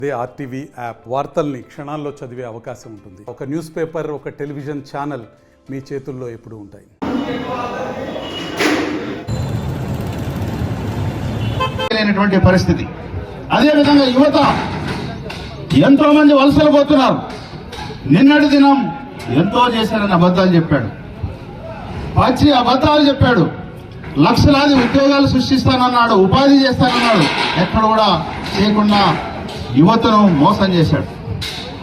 అదే RTV app వార్తల్ని క్షణాల్లో చదివే అవకాశం ఉంటుంది. ఒక న్యూస్ పేపర్, ఒక టెలివిజన్ ఛానల్ మీ చేతుల్లో ఎప్పుడూ ఉంటాయి. పరిస్థితి. అదేవిధంగా యువత ఎంతో మంది వలసలు పోతున్నారు. నిన్నటి దినం ఎంతో చేశారని అబద్ధాలు చెప్పాడు, పచ్చి అబద్ధాలు చెప్పాడు. లక్షలాది ఉద్యోగాలు సృష్టిస్తానన్నాడు, ఉపాధి చేస్తానన్నాడు, ఎక్కడ కూడా చేయకుండా యువతను మోసం చేశాడు.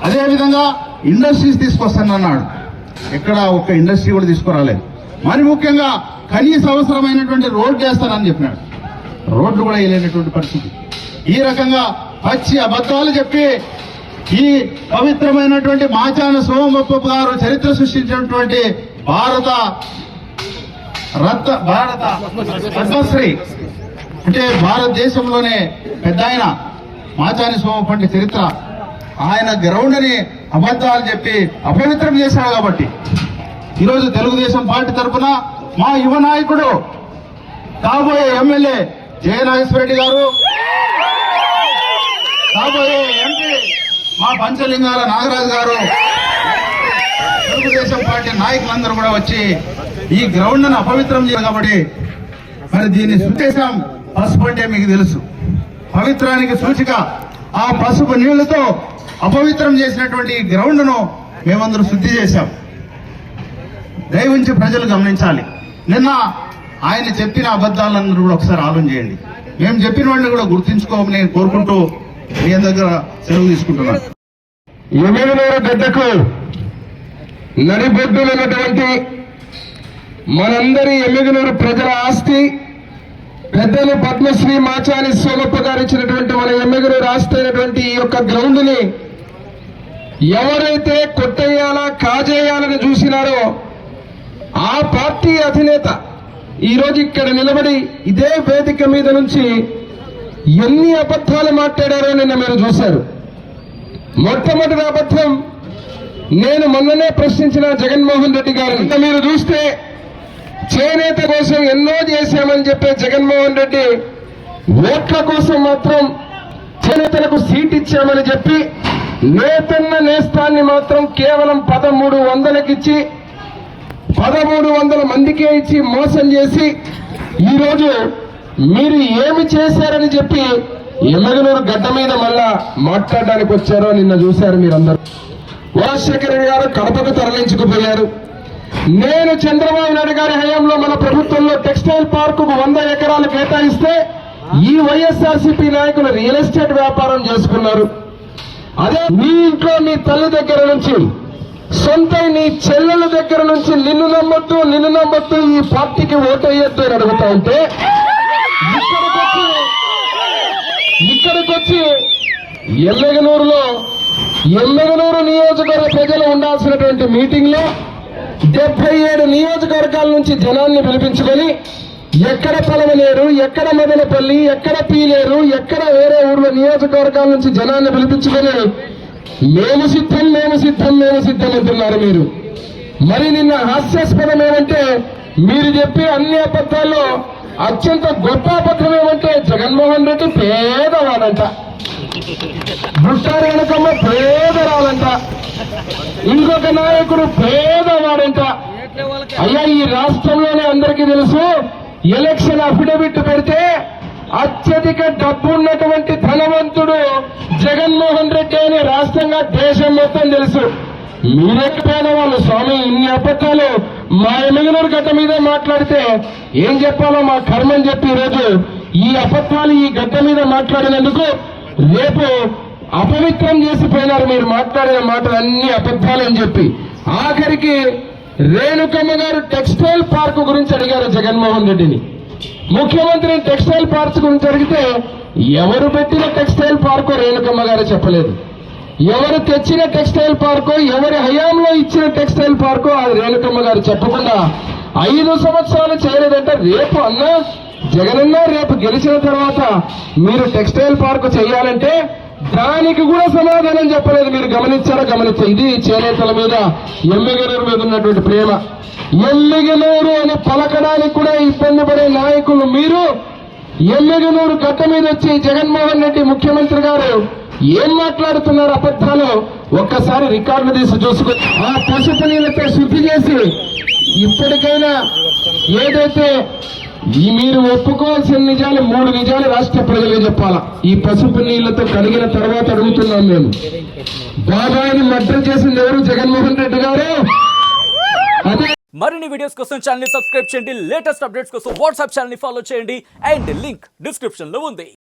అదేవిధంగా ఇండస్ట్రీస్ తీసుకొస్తానన్నాడు, ఎక్కడ ఒక్క ఇండస్ట్రీ కూడా తీసుకురాలేదు. మరి ముఖ్యంగా కనీస అవసరమైనటువంటి రోడ్డు చేస్తానని చెప్పినాడు, రోడ్లు కూడా వేయలేనటువంటి పరిస్థితి. ఈ రకంగా పచ్చి అబద్ధాలు చెప్పి ఈ పవిత్రమైనటువంటి మాచాన సోమగొప్ప గారు చరిత్ర సృష్టించినటువంటి భారత పద్మశ్రీ అంటే భారతదేశంలోనే పెద్ద ఆయన మాచాని సోమపంటి చరిత్ర, ఆయన గ్రౌండ్ని అబద్ధాలు చెప్పి అపవిత్రం చేశాడు. కాబట్టి ఈరోజు తెలుగుదేశం పార్టీ తరఫున మా యువ నాయకుడు కాబోయే ఎమ్మెల్యే జయనాగేశ్వరరెడ్డి గారు, కాబోయే ఎంపీ మా పంచలింగాల నాగరాజు గారు, తెలుగుదేశం పార్టీ నాయకులందరూ కూడా వచ్చి ఈ గ్రౌండ్ ను అపవిత్రం చేయాలి. కాబట్టి మరి దీన్ని ఉద్దేశం పసుపు అంటే మీకు తెలుసు, పవిత్రానికి సూచిక. ఆ పసుపు నీళ్లతో అపవిత్రం చేసినటువంటి ఈ గ్రౌండ్ ను మేమందరూ శుద్ధి చేశాం. దయవుంచి ప్రజలు గమనించాలి. నిన్న ఆయన చెప్పిన అబద్ధాలందరూ కూడా ఒకసారి ఆలోచన చేయండి. మేము చెప్పిన వాళ్ళని కూడా గుర్తించుకోమని నేను కోరుకుంటూ మీ దగ్గర సెలవు తీసుకుంటున్నాను. ఎమ్మెల్యేల గడ్డకు నడిబొడ్డులున్నటువంటి మనందరి ఎమ్మెగనూరు ప్రజల ఆస్తి, పెద్దలు పద్మశ్రీ మాచాని సోమప్ప గారు ఇచ్చినటువంటి మన ఎమ్మెగనూరు ఆస్తి అయినటువంటి ఈ యొక్క గ్రౌండ్ ని ఎవరైతే కొట్టేయాలా కాజేయాలని చూసినారో ఆ పార్టీ అధినేత ఈరోజు ఇక్కడ నిలబడి ఇదే వేదిక మీద నుంచి ఎన్ని అబద్ధాలు మాట్లాడారో నిన్న మీరు చూశారు. మొట్టమొదటి అబద్ధం నేను మొన్ననే ప్రశ్నించిన జగన్మోహన్ రెడ్డి గారు. మీరు చూస్తే చేనేత కోసం ఎన్నో చేశామని చెప్పే జగన్మోహన్ రెడ్డి ఓట్ల కోసం మాత్రం చేనేతలకు సీట్ ఇచ్చామని చెప్పి నేతన్న నేస్తాన్ని మాత్రం కేవలం 1300కి ఇచ్చి 1300 మందికే ఇచ్చి మోసం చేసి ఈరోజు మీరు ఏమి చేశారని చెప్పి ఎమ్మెగనూరు గడ్డ మీద మళ్ళా మాట్లాడడానికి వచ్చారో నిన్న చూశారు మీరందరూ. రాజశేఖర గారు కడపకు తరలించుకుపోయారు. నేను చంద్రబాబు నాయుడు గారి హయాంలో మన ప్రభుత్వంలో టెక్స్టైల్ పార్కు 100 ఎకరాలు కేటాయిస్తే ఈ వైఎస్ఆర్సీపీ నాయకులు రియల్ ఎస్టేట్ వ్యాపారం చేసుకున్నారు. అదే మీ ఇంట్లో మీ తల్లి దగ్గర నుంచి, సొంత నీ చెల్లెల దగ్గర నుంచి నిన్ను నమ్మొద్దు ఈ పార్టీకి ఓటు వేయొద్దు అని అడుగుతా ఉంటే ఇక్కడికొచ్చి ఎమ్మెగనూరు నియోజకవర్గ ప్రజలు ఉండాల్సినటువంటి మీటింగ్ లో 77 నియోజకవర్గాల నుంచి జనాన్ని పిలిపించుకొని ఎక్కడ పలమనేరు, ఎక్కడ మదనపల్లి, ఎక్కడ పీలేరు, ఎక్కడ వేరే ఊర్లో నియోజకవర్గాల నుంచి జనాన్ని పిలిపించుకొని మేము సిద్ధం అంటున్నారు మీరు. మరి నిన్న హాస్యాస్పదం ఏమంటే మీరు చెప్పే అన్ని అబద్ధాల్లో అత్యంత గొప్ప అబద్ధం ఏమంటే జగన్మోహన్ రెడ్డి పేదవాడంట, బుట్టారు వెనకమ్మ పేదరాలంట, ఇంకొక నాయకుడు పేదవాడంట. అయ్యా ఈ రాష్ట్రంలోనే అందరికీ తెలుసు, ఎలక్షన్ అఫిడవిట్ పెడితే అత్యధిక డబ్బు ఉన్నటువంటి ధనవంతుడు జగన్మోహన్ రెడ్డి అని రాష్ట్రంగా దేశం మొత్తం తెలుసు. మీరెక్కిపోయిన వాళ్ళు స్వామి ఇన్ని అబద్ధాలు మా ఎమ్మెగనూరు గడ్డ మీదే మాట్లాడితే ఏం చెప్పాలో మా కర్మని చెప్పి ఈరోజు ఈ అబద్ధాలు ఈ గడ్డ మీద మాట్లాడినందుకు రేపు అపవిత్రం చేసిపోయినారు. మీరు మాట్లాడిన మాటలు అన్ని అబద్ధాలని చెప్పి ఆఖరికి రేణుకమ్మ గారు టెక్స్టైల్ పార్క్ గురించి అడిగారు జగన్మోహన్ రెడ్డిని. ముఖ్యమంత్రిని టెక్స్టైల్ పార్క్ గురించి అడిగితే ఎవరు పెట్టిన టెక్స్టైల్ పార్కో రేణుకమ్మ గారు చెప్పలేదు. ఎవరు తెచ్చిన టెక్స్టైల్ పార్కో, ఎవరి హయాంలో ఇచ్చిన టెక్స్టైల్ పార్కో అది రేణుకమ్మ గారు చెప్పకుండా 5 సంవత్సరాలు చేయలేదంటే రేపు అన్నా జగనన్న రేపు గెలిచిన తర్వాత మీరు టెక్స్టైల్ పార్క్ చేయాలంటే దానికి కూడా సమాధానం చెప్పలేదు. మీరు గమనించారా? ఇది చేనేతల మీద ఎమ్మెగనూరు మీద ఉన్నటువంటి ప్రేమ. ఎమ్మెగనూరు అని పలకడానికి కూడా ఇబ్బంది పడే నాయకులు మీరు ఎమ్మెగనూరు గడ్డ మీద వచ్చి జగన్మోహన్ రెడ్డి ముఖ్యమంత్రి గారు ఏం మాట్లాడుతున్నారు అబద్ధాలు ఒక్కసారి రికార్డులు తీసి చూసుకుని ఆ పసుపు నీళ్ళతో శుద్ధి చేసి ఇప్పటికైనా ఏదైతే మీరు ఒప్పుకోవాల్సిన నిజాలు 3 నిజాలు రాష్ట్ర ప్రజలకు చెప్పాలా. ఈ పసుపు నీళ్లతో కడిగిన తర్వాత అడుగుతున్నాం మేము, బాబాయిని మర్డర్ చేసింది ఎవరు? జగన్మోహన్ రెడ్డి గారు. అదే మరిన్ని వీడియోస్ కోసం ఛానల్ ని సబ్స్క్రైబ్ చేయండి, లేటెస్ట్ అప్డేట్స్ కోసం వాట్సాప్ ఛానల్ ని ఫాలో చేయండి అండ్ లింక్ డిస్క్రిప్షన్ లో ఉంది.